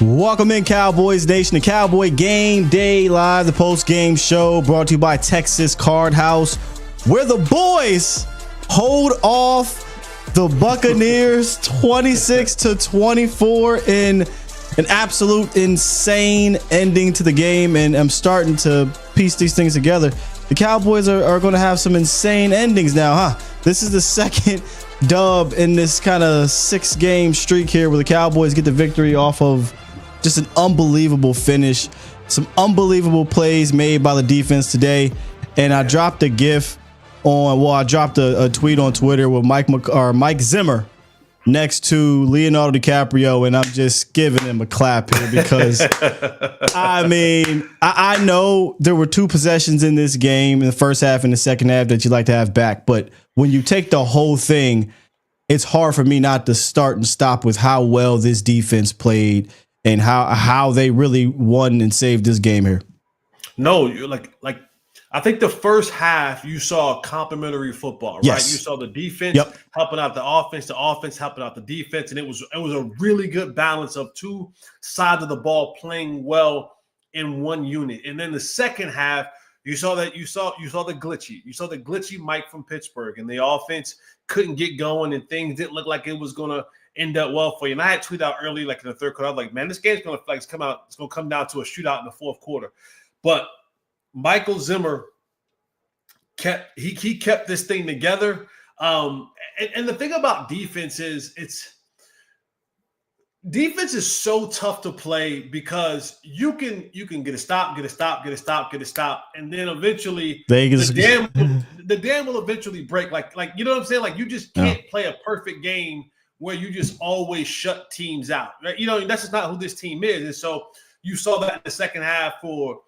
Welcome in, Cowboys Nation, the Cowboy Game Day Live, the post-game show brought to you by Texas Card House, where the boys hold off the Buccaneers 26-24 in an absolute insane ending to the game. And I'm starting to piece these things together. The Cowboys are going to have some insane endings now, huh? This is the second dub in this kind of 6-game streak here where the Cowboys get the victory off of just an unbelievable finish, some unbelievable plays made by the defense today. And I dropped a GIF I dropped a tweet on Twitter with Mike Zimmer next to Leonardo DiCaprio, and I'm just giving him a clap here because I mean, I know there were 2 possessions in this game in the first half and the second half that you'd like to have back, but when you take the whole thing, it's hard for me not to start and stop with how well this defense played and how they really won and saved this game here. No, you're like I think the first half you saw complimentary football, right? Yes. You saw the defense helping out the offense helping out the defense, and it was a really good balance of 2 sides of the ball playing well in one unit. And then the second half, you saw the glitchy Mike from Pittsburgh, and the offense couldn't get going, and things didn't look like it was gonna end up well for you. And I had tweeted out early, like in the third quarter, I was like, man, this game's gonna come out. It's gonna come down to a shootout in the fourth quarter. But Michael Zimmer kept this thing together. And the thing about defense is defense is so tough to play because you can get a stop, and then eventually the dam will eventually break. Like you know what I'm saying? Like you just can't play a perfect game where you just always shut teams out. Right? You know, that's just not who this team is. And so you saw that in the second half for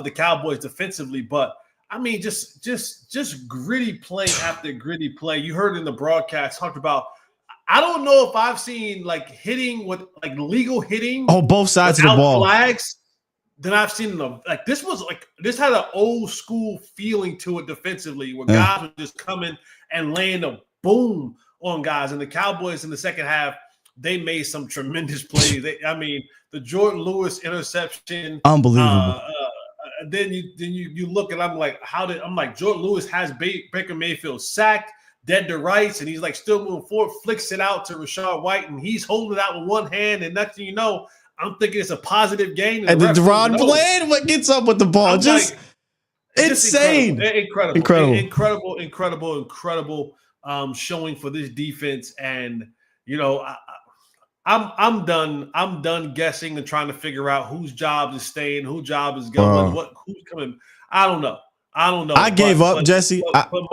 the Cowboys defensively. But I mean, just gritty play after gritty play. You heard in the broadcast talked about. I don't know if I've seen like hitting with like legal hitting. Oh, both sides of the ball flags. Then I've seen them. Like this had an old school feeling to it defensively, where guys were just coming and laying a boom on guys. And the Cowboys in the second half, they made some tremendous plays. The Jordan Lewis interception, unbelievable. Then you look and I'm like, Jordan Lewis has Baker Mayfield sacked, dead to rights, and he's like still moving forward, flicks it out to Rachaad White, and he's holding it out with one hand, and next thing you know, I'm thinking it's a positive game. And then Deron Bland, what gets up with the ball? Just insane. Incredible showing for this defense. And you know, I'm done guessing and trying to figure out whose job is staying, whose job is going, who's coming. I don't know. I gave up, Jesse. But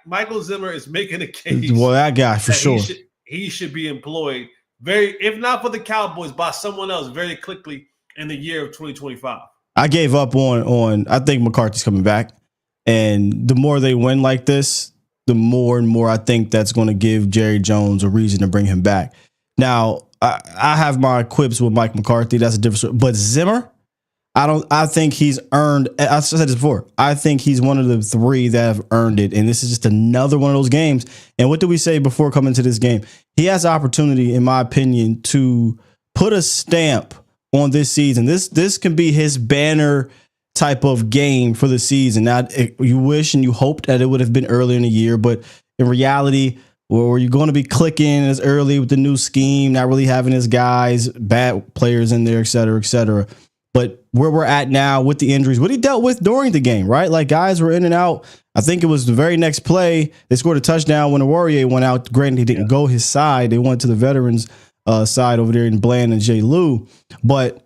Michael Zimmer is making a case. Well, that guy for sure. He should be employed if not for the Cowboys, by someone else very quickly in the year of 2025. I gave up on. I think McCarthy's coming back, and the more they win like this, the more and more I think that's going to give Jerry Jones a reason to bring him back. Now, I have my quips with Mike McCarthy. That's a different story. But Zimmer, I think he's earned. I said this before. I think he's one of the 3 that have earned it. And this is just another one of those games. And what did we say before coming to this game? He has opportunity, in my opinion, to put a stamp on this season. This can be his banner type of game for the season. Now, you wish and you hoped that it would have been earlier in the year, but in reality, or you're going to be clicking as early with the new scheme, not really having his guys, bad players in there, et cetera, et cetera. But where we're at now with the injuries, what he dealt with during the game, right? Like guys were in and out. I think it was the very next play. They scored a touchdown when the Warrior went out. Granted, he didn't go his side. They went to the veterans side over there in Bland and J. Lou. But,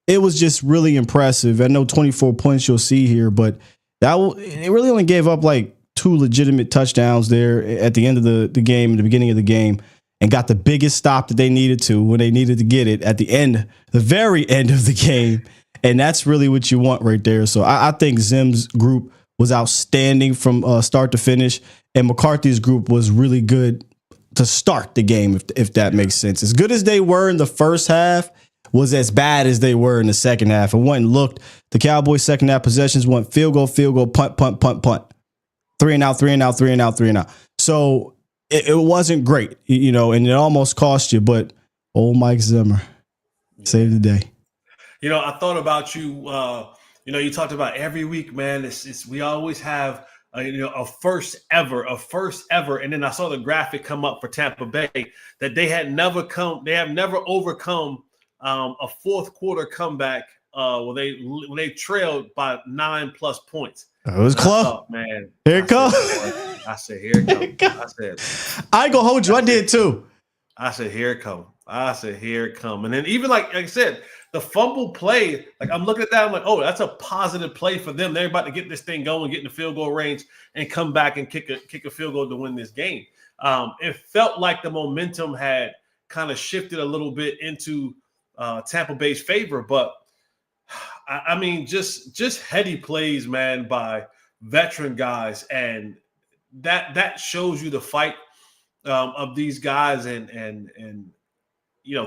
it was just really impressive. I know 24 points you'll see here, but it really only gave up like 2 legitimate touchdowns there at the end of the game, the beginning of the game, and got the biggest stop that they needed to when they needed to get it at the very end of the game. And that's really what you want right there. So I think Zim's group was outstanding from start to finish, and McCarthy's group was really good to start the game, if that makes sense. As good as they were in the first half was as bad as they were in the second half. And went and looked, the Cowboys' second half possessions went field goal, punt, 3 and out. So it wasn't great, and it almost cost you. But old Mike Zimmer, Save the day. I thought about you. You talked about every week, man. We always have a first ever, and then I saw the graphic come up for Tampa Bay that they have never overcome a fourth quarter comeback when they trailed by 9+ points. It was close, man. Here it comes. I said, here it comes. I ain't gonna hold you. I did too. I said, here it come. And then even like I said, the fumble play, like I'm looking at that, I'm like, oh, that's a positive play for them. They're about to get this thing going, get in the field goal range, and come back and kick a field goal to win this game. It felt like the momentum had kind of shifted a little bit into Tampa Bay's favor, but I mean, just heady plays, man, by veteran guys, and that shows you the fight of these guys, and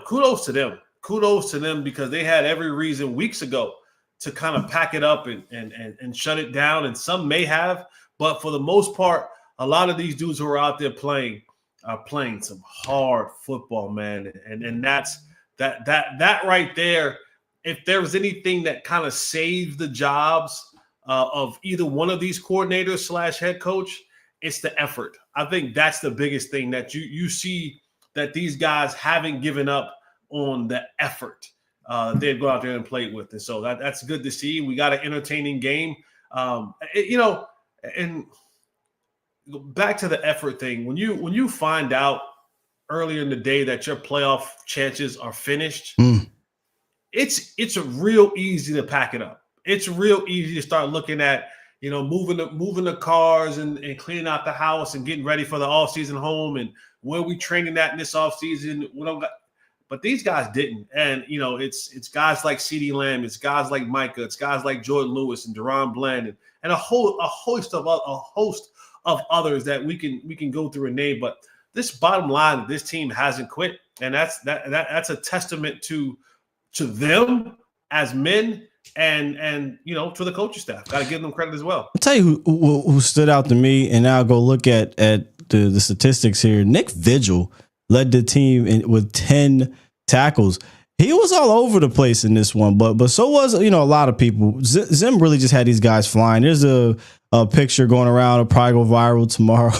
kudos to them. Kudos to them because they had every reason weeks ago to kind of pack it up and shut it down, and some may have, but for the most part, a lot of these dudes who are out there playing are playing some hard football, man, and that's that right there. If there was anything that kind of saved the jobs of either one of these coordinators / head coach, it's the effort. I think that's the biggest thing that you see, that these guys haven't given up on the effort they'd go out there and play with. And so that's good to see. We got an entertaining game. And back to the effort thing. When you find out earlier in the day that your playoff chances are finished, it's real easy to pack it up. It's real easy to start looking at, moving the cars and cleaning out the house and getting ready for the off-season home and where we training at in this off-season. But these guys didn't. And, it's guys like CeeDee Lamb, it's guys like Micah, it's guys like Jordan Lewis and Deron Bland and a host of others that we can go through and name. But this bottom line, this team hasn't quit. And that's a testament to them as men and to the coaching staff. Got to give them credit as well. I'll tell you who stood out to me, and now I'll go look at the statistics here. Nick Vigil led the team with 10 tackles. He was all over the place in this one, but so was a lot of people. Zim really just had these guys flying. There's a picture going around, it'll probably go viral tomorrow,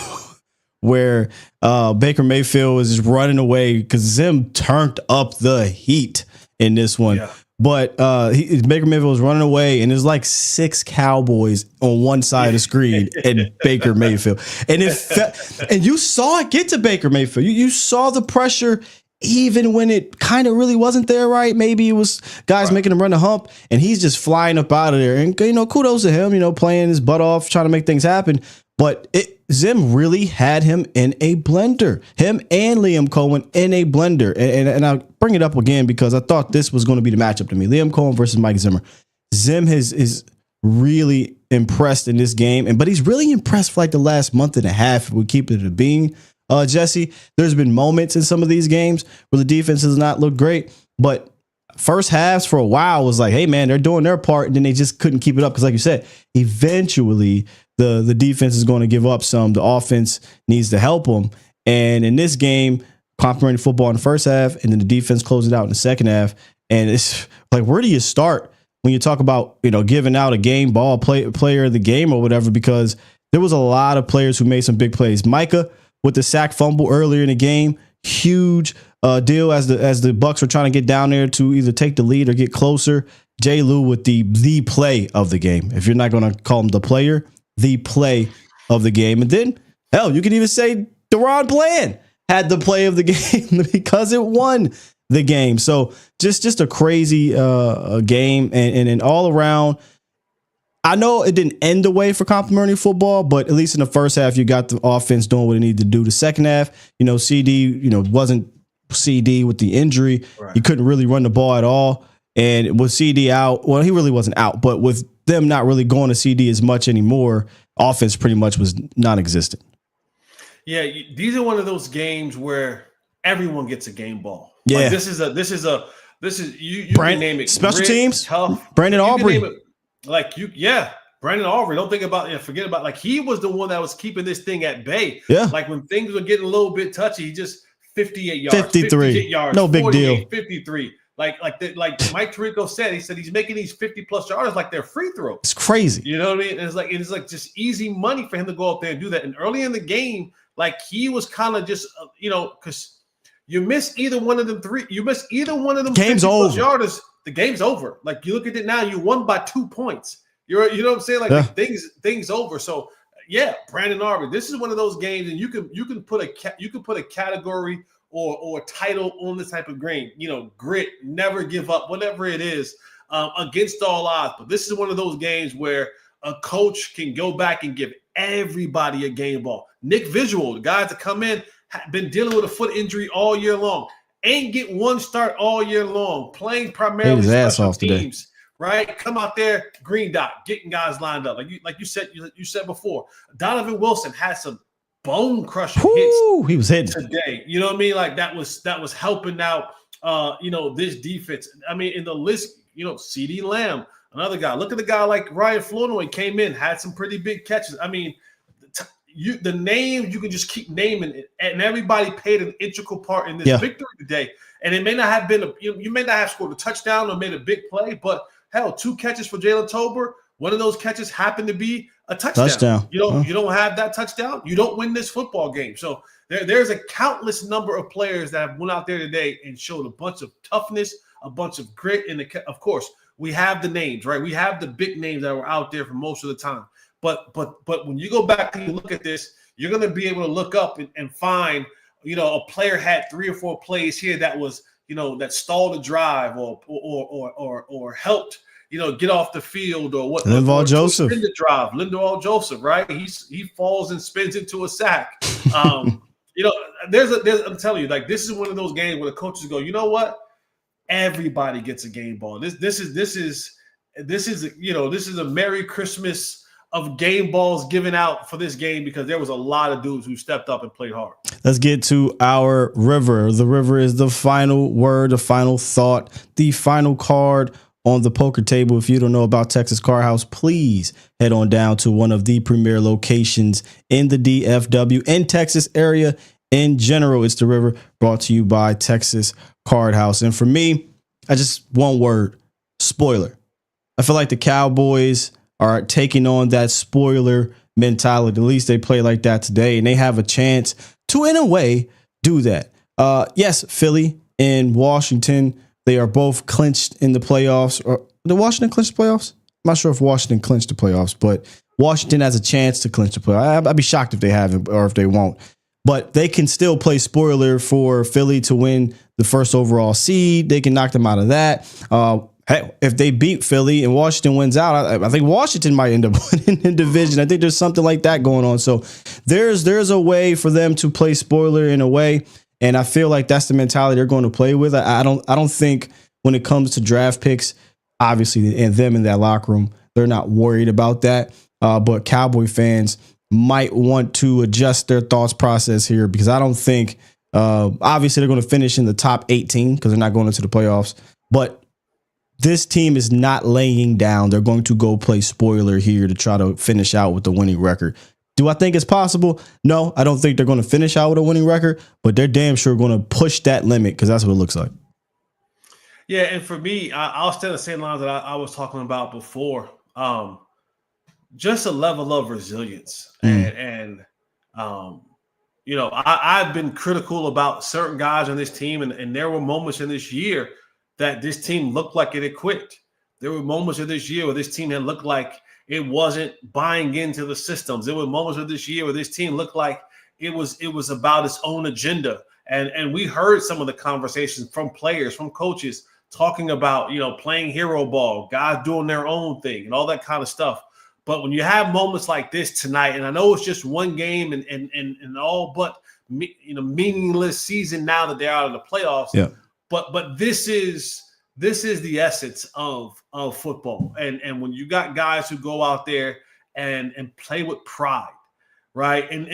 where Baker Mayfield was just running away because Zim turned up the heat in this one. Yeah. But Baker Mayfield was running away, and there's like 6 Cowboys on one side of the screen and Baker Mayfield. And and you saw it get to Baker Mayfield. You saw the pressure even when it kind of really wasn't there, right? Maybe it was guys making him run the hump, and he's just flying up out of there. And, kudos to him, playing his butt off, trying to make things happen. But Zim really had him in a blender, him and Liam Cohen in a blender. And I'll bring it up again because I thought this was going to be the matchup to me. Liam Cohen versus Mike Zimmer. Zim is really impressed in this game, but he's really impressed for like the last month and a half. If we keep it a being, Jesse, there's been moments in some of these games where the defense does not look great, but first halves for a while was like, hey, man, they're doing their part, and then they just couldn't keep it up because, like you said, eventually the defense is going to give up some. The offense needs to help them. And in this game, complimenting football in the first half, and then the defense closed it out in the second half. And it's like, where do you start when you talk about, giving out a game ball player of the game or whatever? Because there was a lot of players who made some big plays. Micah with the sack fumble earlier in the game, huge deal as the Bucs were trying to get down there to either take the lead or get closer. Jay Lou with the play of the game. If you're not going to call him the player, the play of the game. And then, hell, you could even say Deron Bland had the play of the game because it won the game. So just a crazy game. And all around, I know it didn't end the way for complimentary football, but at least in the first half, you got the offense doing what it needed to do. The second half, CD, wasn't CD with the injury. Right. He couldn't really run the ball at all. And with CD out, well, he really wasn't out, but with them not really going to CD as much anymore, offense pretty much was non-existent. Yeah, these are one of those games where everyone gets a game ball. Yeah, like this is you can name it special grit, teams. Tough. Brandon Aubrey, Brandon Aubrey. Don't forget about like he was the one that was keeping this thing at bay. Yeah, like when things were getting a little bit touchy, he just 58 yards, 58 yards, no big deal, 53. Like Mike Tirico said, he said he's making these 50+ yards like they're free throws. It's crazy. You know what I mean? And it's like just easy money for him to go out there and do that. And early in the game, like he was kind of just, because you miss either one of them game's over. Yarders, the game's over. Like you look at it now, you won by 2 points. You know what I'm saying? Like things over. So yeah, Brandon Aubrey. This is one of those games, and you can put a category or a title on this type of game. Grit, never give up, whatever it is, against all odds. But this is one of those games where a coach can go back and give everybody a game ball. Nick Visual, the guys that come in, been dealing with a foot injury all year long, ain't get one start all year long, playing primarily special teams. Today. Right, come out there, green dot, getting guys lined up. Like you said before, Donovan Wilson had some bone crushing hits. He was hitting today. You know what I mean? Like that was helping out. This defense. I mean, in the list, CeeDee Lamb, another guy. Look at the guy like Ryan Flournoy came in, had some pretty big catches. I mean, the names you can just keep naming it, and everybody played an integral part in this victory today. And it may not have been you may not have scored a touchdown or made a big play, but hell, 2 catches for Jalen Tolbert. One of those catches happened to be a touchdown. You don't have that touchdown, you don't win this football game. So there's a countless number of players that have went out there today and showed a bunch of toughness, a bunch of grit. And of course, we have the names, right? We have the big names that were out there for most of the time. But when you go back and you look at this, you're going to be able to look up and find, a player had 3 or 4 plays here that was, that stalled a drive or helped, get off the field or what. Linval Joseph. The drive, Linval Joseph, right? He falls and spins into a sack. I'm telling you, like this is one of those games where the coaches go, you know what? Everybody gets a game ball. This is a Merry Christmas of game balls given out for this game because there was a lot of dudes who stepped up and played hard. Let's get to our river. The river is the final word, the final thought, the final card on the poker table. If you don't know about Texas Card House, please head on down to one of the premier locations in the DFW and Texas area in general. It's the river, brought to you by Texas Card House. And for me, one word, spoiler. I feel like the Cowboys are taking on that spoiler mentality. At least they play like that today, and they have a chance to, in a way, do that. Yes, Philly and Washington, they are both clinched in the playoffs. Or did Washington clinch the playoffs? I'm not sure if Washington clinched the playoffs, but Washington has a chance to clinch the playoffs. I'd be shocked if they haven't or if they won't. But they can still play spoiler for Philly to win the first overall seed. They can knock them out of that. Hey, if they beat Philly and Washington wins out, I think Washington might end up winning the division. I think there's something like that going on. So there's a way for them to play spoiler in a way, and I feel like that's the mentality they're going to play with. I don't think when it comes to draft picks, obviously, and them in that locker room, they're not worried about that. But Cowboy fans might want to adjust their thoughts process here because I don't think, obviously, they're going to finish in the top 18 because they're not going into the playoffs, but this team is not laying down. They're going to go play spoiler here to try to finish out with the winning record. Do I think it's possible? No, I don't think they're going to finish out with a winning record, but they're damn sure going to push that limit because that's what it looks like. Yeah, and for me, I'll stay the same lines that I was talking about before. Just a level of resilience. And I've been critical about certain guys on this team, and there were moments in this year that this team looked like it had quit. There were moments of this year where this team had looked like it wasn't buying into the systems. There were moments of this year where this team looked like it was about its own agenda. And we heard some of the conversations from players, from coaches, talking about, playing hero ball, guys doing their own thing and all that kind of stuff. But when you have moments like this tonight, and I know it's just one game and all but meaningless season now that they're out of the playoffs. Yeah. But this is the essence of football. And when you got guys who go out there and play with pride, right? And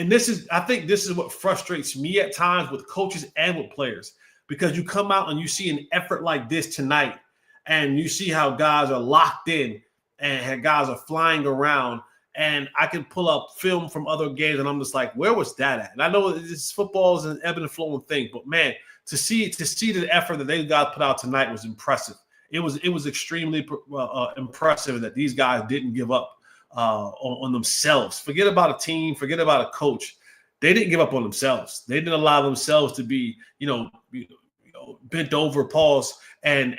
I think this is what frustrates me at times with coaches and with players, because you come out and you see an effort like this tonight and you see how guys are locked in and guys are flying around and I can pull up film from other games, and I'm just like, where was that at? And I know this football is an ebb and flowing thing, but man, to see the effort that they got put out tonight was impressive. It was extremely impressive that these guys didn't give up on themselves. Forget about a team, forget about a coach. They didn't give up on themselves. They didn't allow themselves to be, bent over, paused, and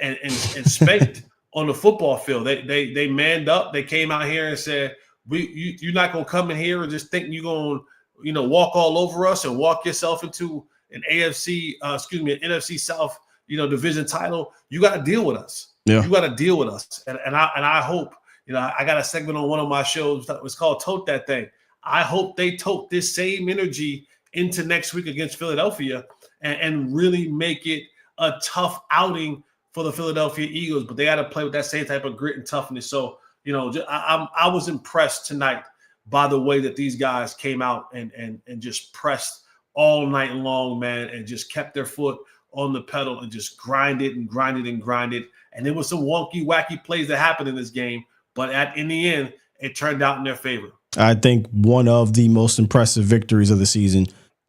spanked on the football field. They manned up. They came out here and said, you're not gonna come in here and just think you're gonna, walk all over us and walk yourself into an NFC South, division title. You got to deal with us. Yeah. You got to deal with us. And I hope, I got a segment on one of my shows that was called Tote That Thing. I hope they tote this same energy into next week against Philadelphia and really make it a tough outing for the Philadelphia Eagles. But they got to play with that same type of grit and toughness. So, I was impressed tonight by the way that these guys came out and just pressed all night long, man, and just kept their foot on the pedal and just grinded and grinded and grinded. And there was some wonky, wacky plays that happened in this game, but in the end, it turned out in their favor. I think one of the most impressive victories of the season,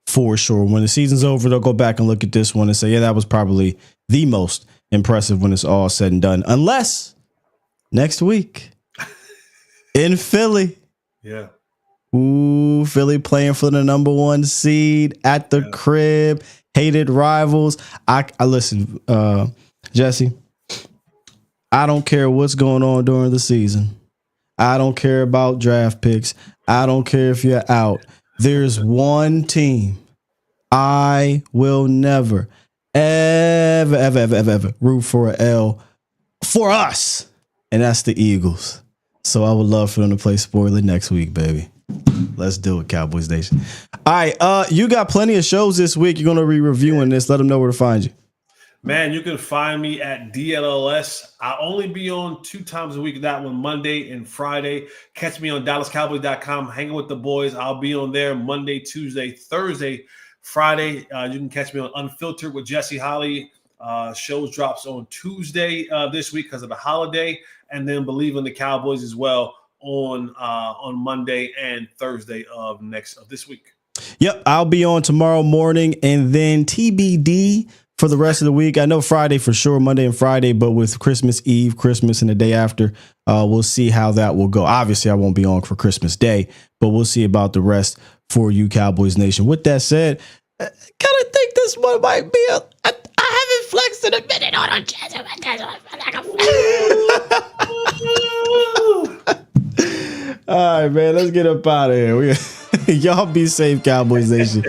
for sure. When the season's over, they'll go back and look at this one and say, yeah, that was probably the most impressive when it's all said and done. Unless next week in Philly. Yeah. Ooh, Philly playing for the number 1 seed at the crib. Hated rivals. I listen, Jesse, I don't care what's going on during the season. I don't care about draft picks. I don't care if you're out. There's one team I will never, ever root for an L for us, and that's the Eagles. So I would love for them to play spoiler next week, baby. Let's do it, Cowboys Nation. All right, you got plenty of shows this week. You're going to be reviewing this. Let them know where to find you. Man, you can find me at DLLS. I only be on 2 times a week, that one Monday and Friday. Catch me on DallasCowboys.com, hanging with the boys. I'll be on there Monday, Tuesday, Thursday, Friday. You can catch me on Unfiltered with Jesse Holley. Shows drops on Tuesday this week because of the holiday, and then Believe in the Cowboys as well on Monday and Thursday of this week. Yep, I'll be on tomorrow morning, and then TBD for the rest of the week. I know Friday for sure, Monday and Friday, but with Christmas Eve, Christmas, and the day after, we'll see how that will go. Obviously, I won't be on for Christmas Day, but we'll see about the rest for you, Cowboys Nation. With that said, I kind of think this one might be I haven't flexed in a minute on a chance. All right, man, let's get up out of here. Y'all be safe, Cowboys Nation.